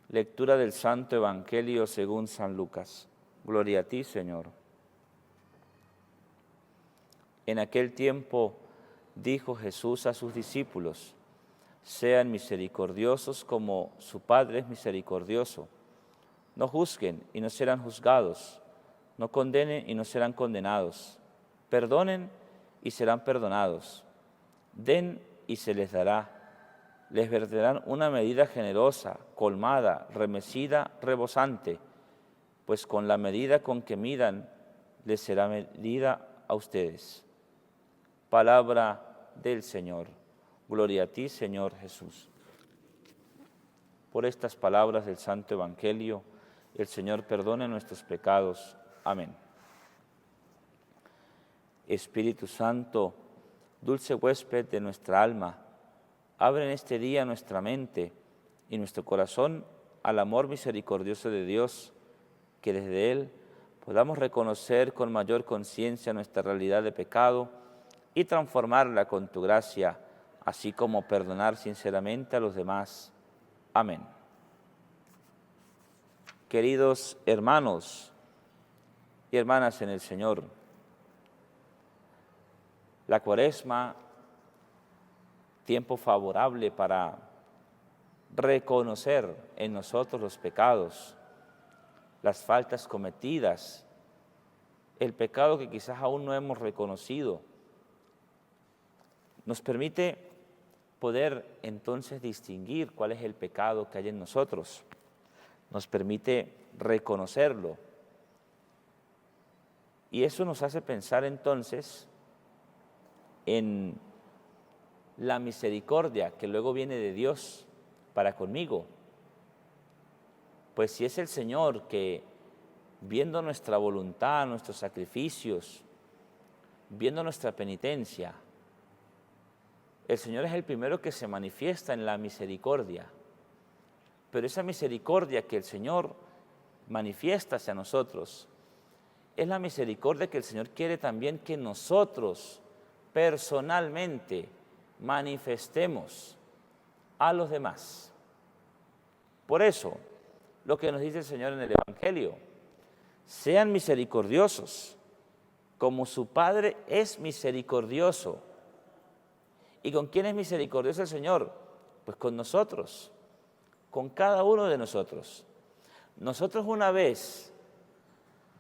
Lectura del Santo Evangelio según San Lucas. Gloria a ti, Señor. En aquel tiempo dijo Jesús a sus discípulos: sean misericordiosos como su Padre es misericordioso. No juzguen y no serán juzgados. No condenen y no serán condenados. Perdonen y serán perdonados. Den y se les dará. Les verterán una medida generosa, colmada, remecida, rebosante, pues con la medida con que midan, les será medida a ustedes. Palabra del Señor. Gloria a ti, Señor Jesús. Por estas palabras del Santo Evangelio, el Señor perdone nuestros pecados. Amén. Espíritu Santo, dulce huésped de nuestra alma, abre en este día nuestra mente y nuestro corazón al amor misericordioso de Dios, que desde Él podamos reconocer con mayor conciencia nuestra realidad de pecado y transformarla con tu gracia, así como perdonar sinceramente a los demás. Amén. Queridos hermanos y hermanas en el Señor, la Cuaresma, tiempo favorable para reconocer en nosotros los pecados, las faltas cometidas, el pecado que quizás aún no hemos reconocido, nos permite poder entonces distinguir cuál es el pecado que hay en nosotros, nos permite reconocerlo. Y eso nos hace pensar entonces en la misericordia que luego viene de Dios para conmigo. Pues si es el Señor que, viendo nuestra voluntad, nuestros sacrificios, viendo nuestra penitencia, el Señor es el primero que se manifiesta en la misericordia. Pero esa misericordia que el Señor manifiesta hacia nosotros es la misericordia que el Señor quiere también que nosotros personalmente manifestemos a los demás. Por eso, lo que nos dice el Señor en el Evangelio: sean misericordiosos, como su Padre es misericordioso. ¿Y con quién es misericordioso el Señor? Pues con nosotros, con cada uno de nosotros. Nosotros, una vez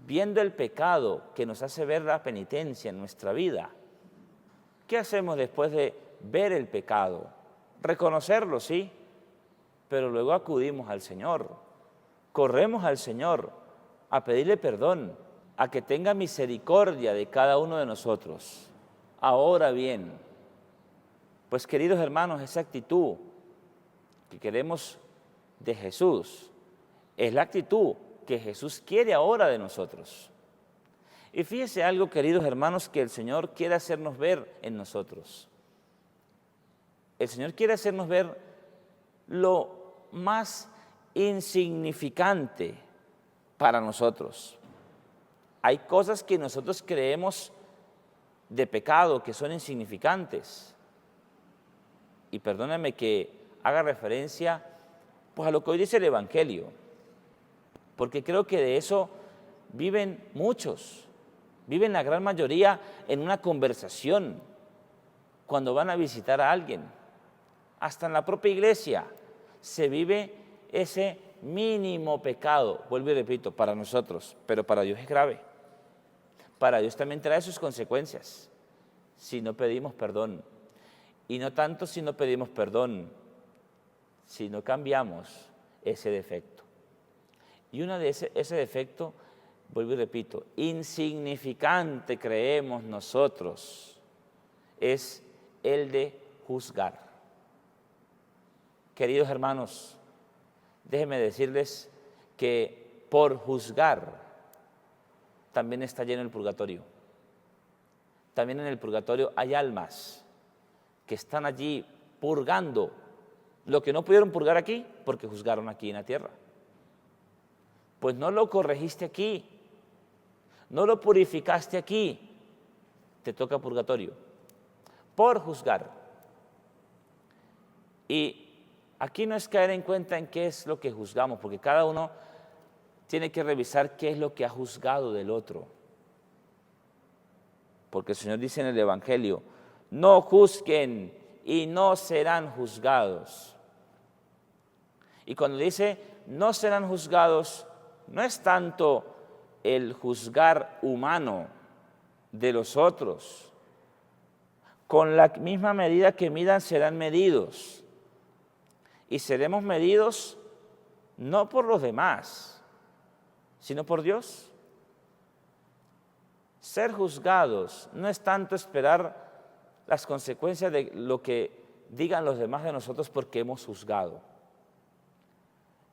viendo el pecado que nos hace ver la penitencia en nuestra vida, ¿qué hacemos después de ver el pecado? Reconocerlo, sí, pero luego acudimos al Señor, corremos al Señor a pedirle perdón, a que tenga misericordia de cada uno de nosotros. Ahora bien, pues queridos hermanos, esa actitud que queremos de Jesús es la actitud que Jesús quiere ahora de nosotros. Y fíjese algo, queridos hermanos, que el Señor quiere hacernos ver en nosotros. El Señor quiere hacernos ver lo más insignificante para nosotros. Hay cosas que nosotros creemos de pecado que son insignificantes. Y perdóname que haga referencia pues a lo que hoy dice el Evangelio, porque creo que de eso viven muchos, viven la gran mayoría en una conversación, cuando van a visitar a alguien. Hasta en la propia iglesia se vive ese mínimo pecado, vuelvo y repito, para nosotros, pero para Dios es grave. Para Dios también trae sus consecuencias si no pedimos perdón. Y no tanto si no pedimos perdón, si no cambiamos ese defecto. Y ese defecto, vuelvo y repito, insignificante creemos nosotros, es el de juzgar. Queridos hermanos, déjenme decirles que por juzgar también está lleno el purgatorio. También en el purgatorio hay almas que están allí purgando lo que no pudieron purgar aquí porque juzgaron aquí en la tierra. Pues no lo corregiste aquí, no lo purificaste aquí, te toca purgatorio por juzgar. Y Aquí no es caer en cuenta en qué es lo que juzgamos, porque cada uno tiene que revisar qué es lo que ha juzgado del otro. Porque el Señor dice en el Evangelio, no juzguen y no serán juzgados. Y cuando dice no serán juzgados, no es tanto el juzgar humano de los otros. Con la misma medida que midan serán medidos. Y seremos medidos no por los demás, sino por Dios. Ser juzgados no es tanto esperar las consecuencias de lo que digan los demás de nosotros porque hemos juzgado.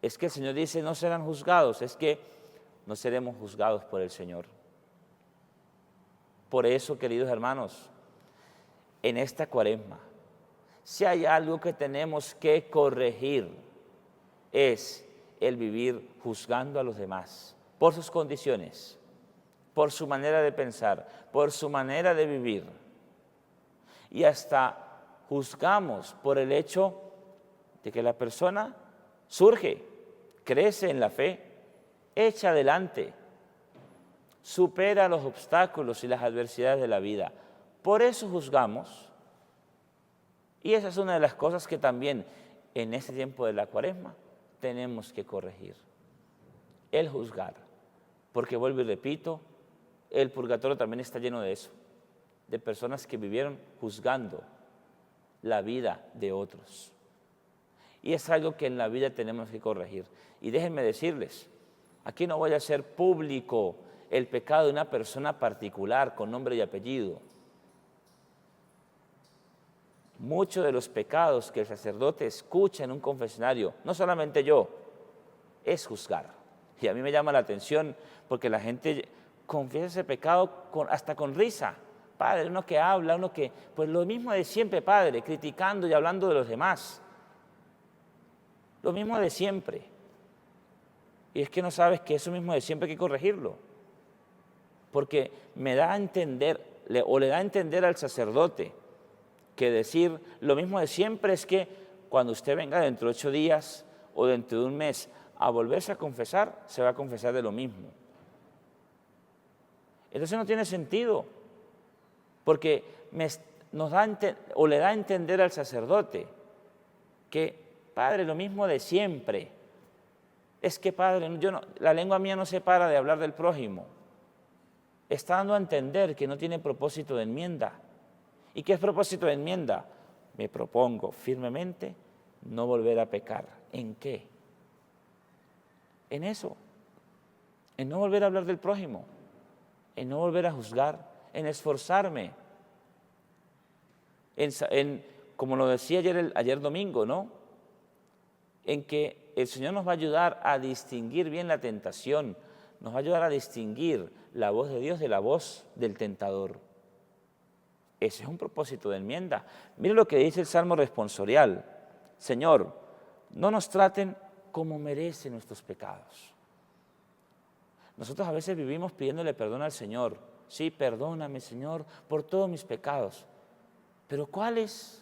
Es que el Señor dice no serán juzgados, es que no seremos juzgados por el Señor. Por eso, queridos hermanos, en esta Cuaresma, si hay algo que tenemos que corregir, es el vivir juzgando a los demás por sus condiciones, por su manera de pensar, por su manera de vivir. Y hasta juzgamos por el hecho de que la persona surge, crece en la fe, echa adelante, supera los obstáculos y las adversidades de la vida. Por eso juzgamos. Y esa es una de las cosas que también en este tiempo de la Cuaresma tenemos que corregir. El juzgar. Porque vuelvo y repito, el purgatorio también está lleno de eso, de personas que vivieron juzgando la vida de otros. Y es algo que en la vida tenemos que corregir. Y déjenme decirles, aquí no voy a hacer público el pecado de una persona particular con nombre y apellido. Muchos de los pecados que el sacerdote escucha en un confesionario, no solamente yo, es juzgar. Y a mí me llama la atención porque la gente confiesa ese pecado hasta con risa. Padre, uno que habla, uno que, pues lo mismo de siempre, Padre, criticando y hablando de los demás. Lo mismo de siempre. Y es que no sabes que eso mismo de siempre hay que corregirlo. Porque me da a entender, o le da a entender al sacerdote, que decir lo mismo de siempre es que cuando usted venga dentro de 8 días o dentro de un mes a volverse a confesar, se va a confesar de lo mismo. Entonces no tiene sentido, porque le da a entender al sacerdote que, Padre, lo mismo de siempre. Es que, Padre, la lengua mía no se para de hablar del prójimo. Está dando a entender que no tiene propósito de enmienda. ¿Y qué es propósito de enmienda? Me propongo firmemente no volver a pecar. ¿En qué? En eso. En no volver a hablar del prójimo. En no volver a juzgar. En esforzarme. Como lo decía ayer domingo, ¿no? En que el Señor nos va a ayudar a distinguir bien la tentación. Nos va a ayudar a distinguir la voz de Dios de la voz del tentador. Ese es un propósito de enmienda. Mire lo que dice el Salmo responsorial. Señor, no nos traten como merecen nuestros pecados. Nosotros a veces vivimos pidiéndole perdón al Señor. Sí, perdóname, Señor, por todos mis pecados. ¿Pero cuáles?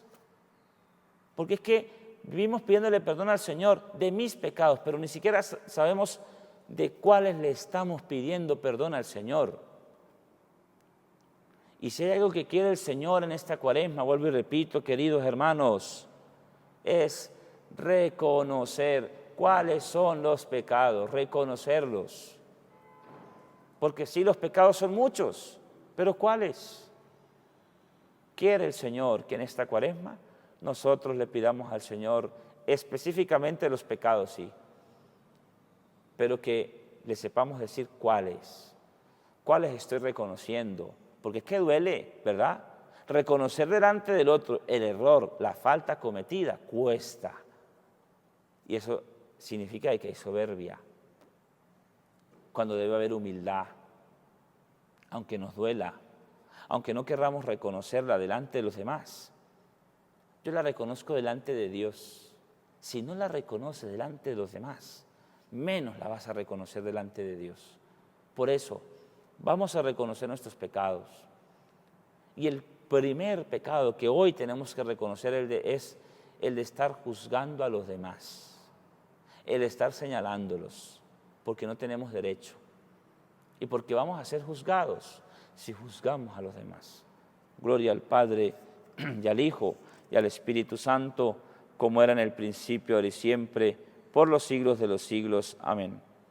Porque es que vivimos pidiéndole perdón al Señor de mis pecados, pero ni siquiera sabemos de cuáles le estamos pidiendo perdón al Señor. Y si hay algo que quiere el Señor en esta Cuaresma, vuelvo y repito, queridos hermanos, es reconocer cuáles son los pecados, reconocerlos. Porque sí, los pecados son muchos, pero ¿cuáles? Quiere el Señor que en esta Cuaresma nosotros le pidamos al Señor específicamente los pecados, sí, pero que le sepamos decir cuáles estoy reconociendo. Porque es que duele, ¿verdad? Reconocer delante del otro el error, la falta cometida, cuesta. Y eso significa que hay soberbia. Cuando debe haber humildad, aunque nos duela, aunque no querramos reconocerla delante de los demás. Yo la reconozco delante de Dios. Si no la reconoce delante de los demás, menos la vas a reconocer delante de Dios. Por eso, vamos a reconocer nuestros pecados. Y el primer pecado que hoy tenemos que reconocer es el de estar juzgando a los demás, el de estar señalándolos, porque no tenemos derecho y porque vamos a ser juzgados si juzgamos a los demás. Gloria al Padre y al Hijo y al Espíritu Santo, como era en el principio, ahora y siempre, por los siglos de los siglos. Amén.